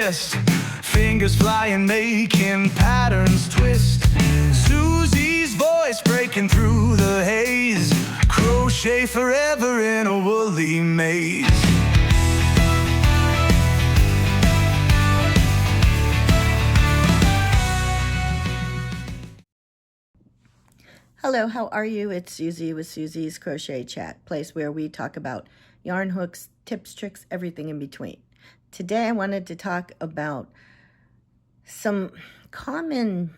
chest, fingers flying, making patterns twist. Susie's voice breaking through the haze, crochet forever in a woolly maze. Hello, how are you? It's Susie with Susie's Crochet Chat, place where we talk about yarn hooks, tips, tricks, everything in between. Today I wanted to talk about some common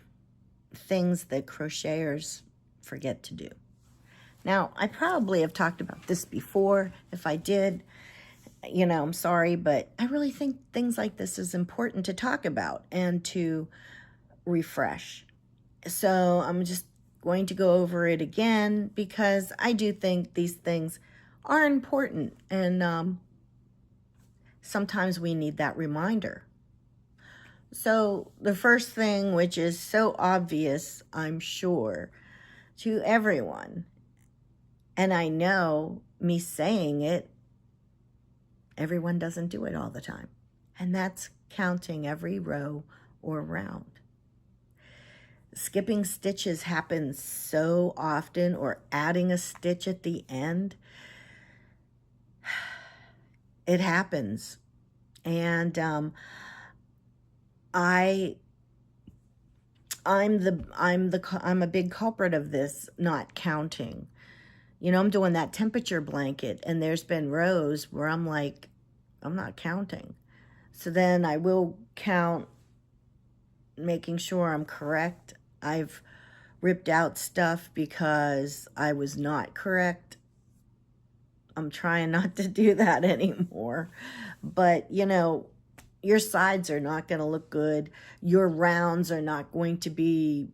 things that crocheters forget to do. Now, I probably have talked about this before. If I did, I'm sorry, but I really think things like this is important to talk about and to refresh. So I'm just going to go over it again because I do think these things are important, and sometimes we need that reminder. So the first thing, which is so obvious, I'm sure, to everyone, and I know me saying it, everyone doesn't do it all the time, and that's counting every row or round. Skipping stitches happens so often, or adding a stitch at the end. It happens. And I'm a big culprit of this, not counting. I'm doing that temperature blanket, and there's been rows where I'm like, I'm not counting. So then I will count, making sure I'm correct. I've ripped out stuff because I was not correct. I'm trying not to do that anymore. But, your sides are not going to look good. Your rounds are not going to be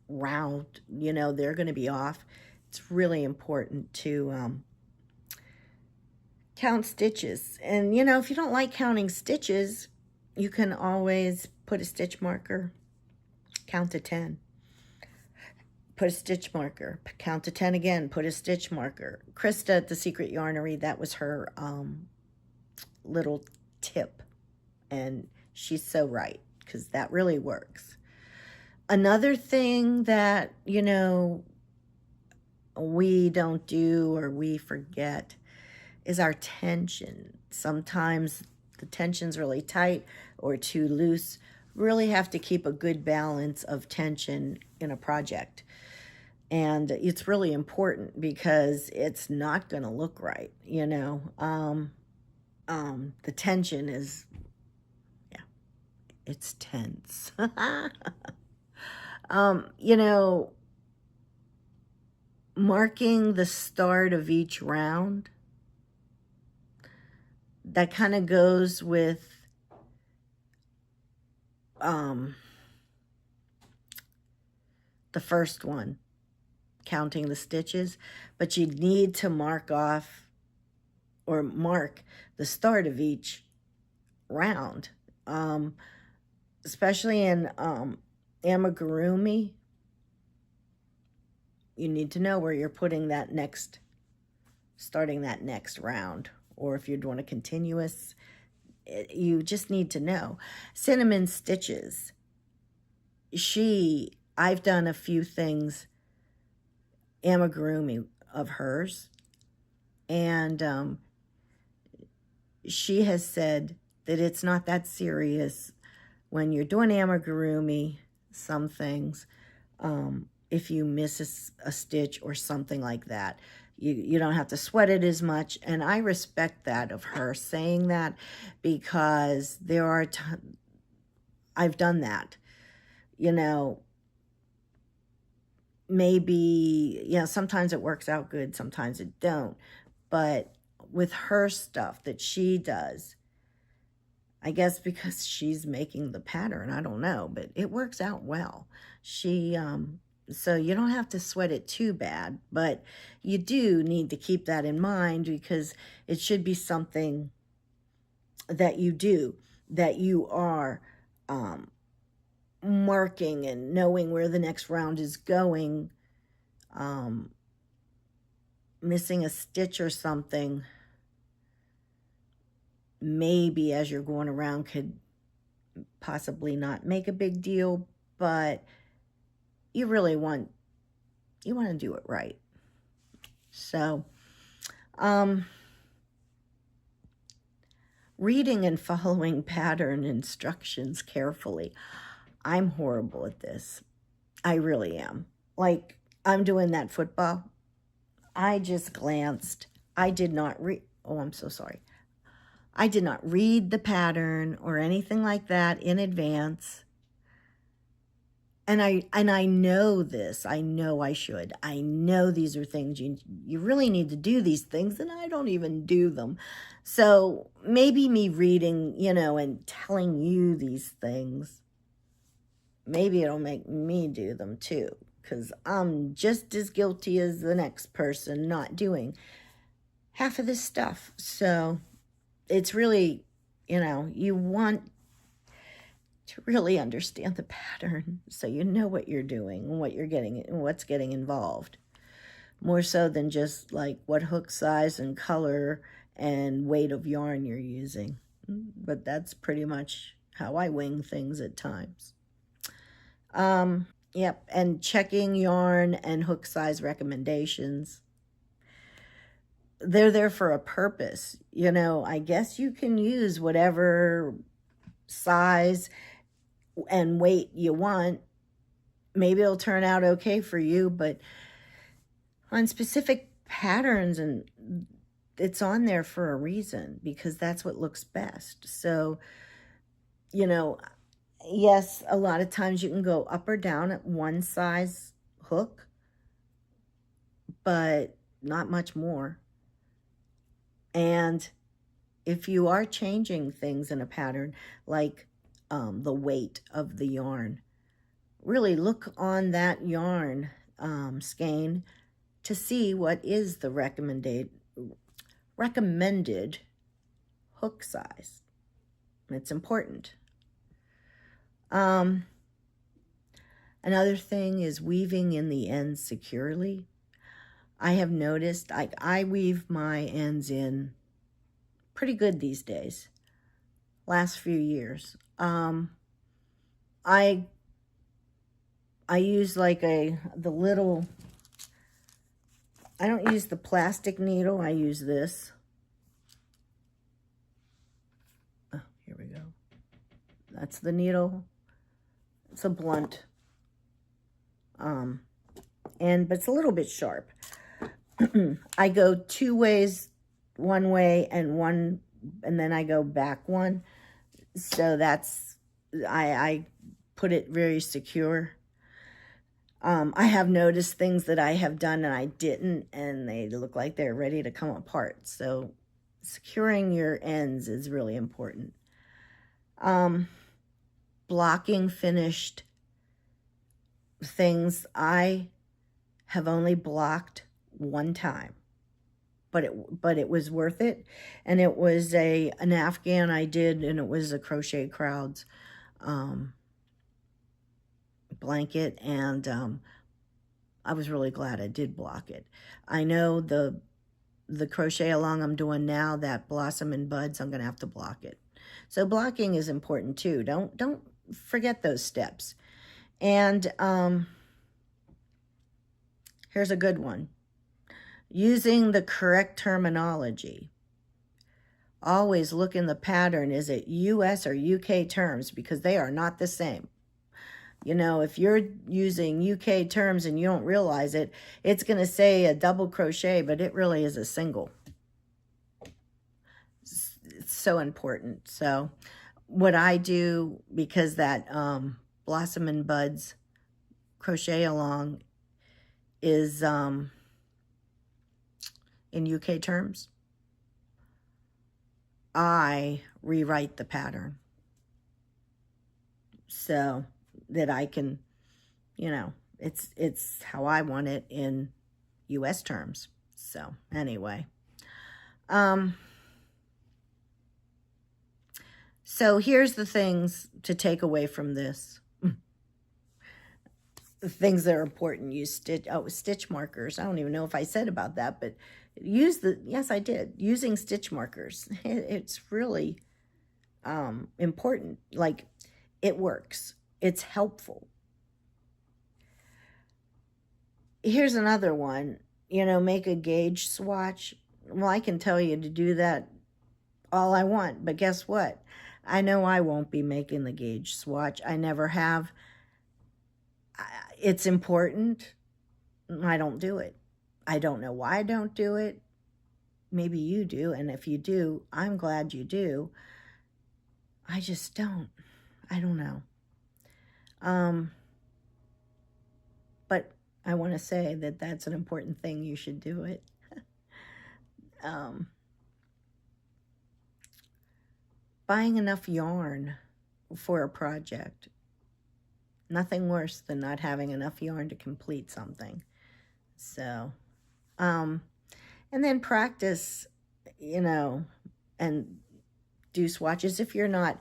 round. They're going to be off. It's really important to count stitches. And, if you don't like counting stitches, you can always put a stitch marker. Count to 10. Put a stitch marker. Count to 10 again. Put a stitch marker. Krista at the Secret Yarnery, that was her little tip. And she's so right, because that really works. Another thing that, we don't do or we forget is our tension. Sometimes the tension's really tight or too loose. Really have to keep a good balance of tension in a project. And it's really important because it's not going to look right, The tension is, it's tense. Marking the start of each round, that kind of goes with the first one, counting the stitches, but you need to mark off or mark the start of each round, especially in amigurumi. You need to know where you're putting that next, starting that next round, or if you're doing a continuous, you just need to know. Cinnamon stitches, I've done a few things amigurumi of hers, and she has said that it's not that serious when you're doing amigurumi. Some things, if you miss a stitch or something like that, you don't have to sweat it as much. And I respect that of her saying that, because there are I've done that, maybe, sometimes it works out good, sometimes it don't. But with her stuff that she does, I guess because she's making the pattern, I don't know, but it works out well. So you don't have to sweat it too bad, but you do need to keep that in mind, because it should be something that you do, that you are marking and knowing where the next round is going. Missing a stitch or something, maybe as you're going around could possibly not make a big deal, but you really want to do it right. So, reading and following pattern instructions carefully. I'm horrible at this. I really am. Like, I'm doing that football. I just glanced. I did not read. Oh, I'm so sorry. I did not read the pattern or anything like that in advance. And I know this. I know I should. I know these are things you really need to do these things, and I don't even do them. So maybe me reading, and telling you these things, maybe it'll make me do them too, because I'm just as guilty as the next person not doing half of this stuff. So it's really, you want to really understand the pattern so you know what you're doing and what you're getting and what's getting involved. More so than just like what hook size and color and weight of yarn you're using. But that's pretty much how I wing things at times. Yep, and checking yarn and hook size recommendations. They're there for a purpose. I guess you can use whatever size and weight you want. Maybe it'll turn out okay for you, but on specific patterns, and it's on there for a reason, because that's what looks best. So, yes, a lot of times you can go up or down at one size hook, but not much more. And if you are changing things in a pattern, like the weight of the yarn, really look on that yarn skein to see what is the recommended hook size. It's important. Another thing is weaving in the ends securely. I have noticed I weave my ends in pretty good these days. Last few years. I use like the little, I don't use the plastic needle, I use this. Oh, here we go. That's the needle. It's a blunt. But it's a little bit sharp. I go two ways, one way and then I go back one. So that's, I put it very secure. I have noticed things that I have done and I didn't, and they look like they're ready to come apart. So securing your ends is really important. Blocking finished things. I have only blocked one time, but it was worth it. And it was an Afghan I did, and it was a Crochet Crowds blanket, and I was really glad I did block it. I know the crochet along I'm doing now, that Blossom and Buds, I'm gonna have to block it. So blocking is important too. Don't forget those steps. And here's a good one. Using the correct terminology. Always look in the pattern, is it US or UK terms, because they are not the same. If you're using UK terms and you don't realize it, it's going to say a double crochet, but it really is a single. It's so important. So what I do, because that Blossom and Buds crochet along is in UK terms, I rewrite the pattern so that I can, it's how I want it in US terms. So anyway, so here's the things to take away from this. The things that are important. Use stitch markers. I don't even know if I said about that, but Yes, I did. Using stitch markers. It's really important. Like, it works. It's helpful. Here's another one. Make a gauge swatch. Well, I can tell you to do that all I want, but guess what? I know I won't be making the gauge swatch. I never have. It's important. I don't do it. I don't know why I don't do it. Maybe you do, and if you do, I'm glad you do. I just don't. I don't know. But I want to say that that's an important thing. You should do it. Buying enough yarn for a project. Nothing worse than not having enough yarn to complete something. So, and then practice, and do swatches if you're not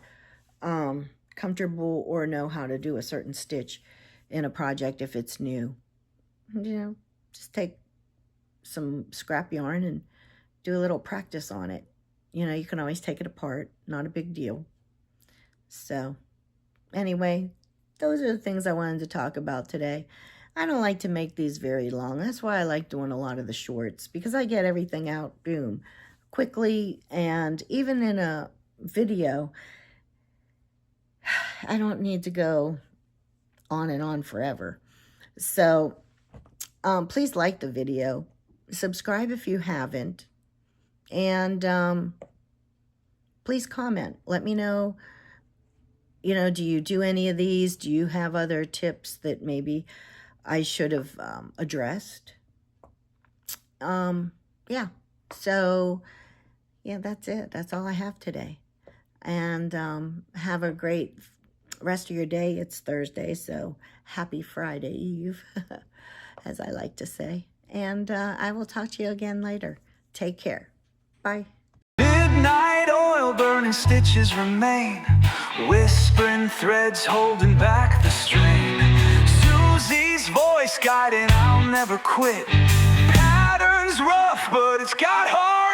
comfortable or know how to do a certain stitch in a project if it's new. Just take some scrap yarn and do a little practice on it. You can always take it apart, not a big deal. So anyway, those are the things I wanted to talk about today. I don't like to make these very long. That's why I like doing a lot of the shorts, because I get everything out, boom, quickly. And even in a video, I don't need to go on and on forever. So please like the video. Subscribe if you haven't. And please comment. Let me know, do you do any of these? Do you have other tips that maybe I should have addressed? Yeah. So, yeah, that's it. That's all I have today. And have a great rest of your day. It's Thursday, so happy Friday Eve, as I like to say. And I will talk to you again later. Take care. Bye. Midnight oil burning stitches remain, whispering threads holding back the strain. Susie's voice guiding, I'll never quit. Pattern's rough, but it's got heart.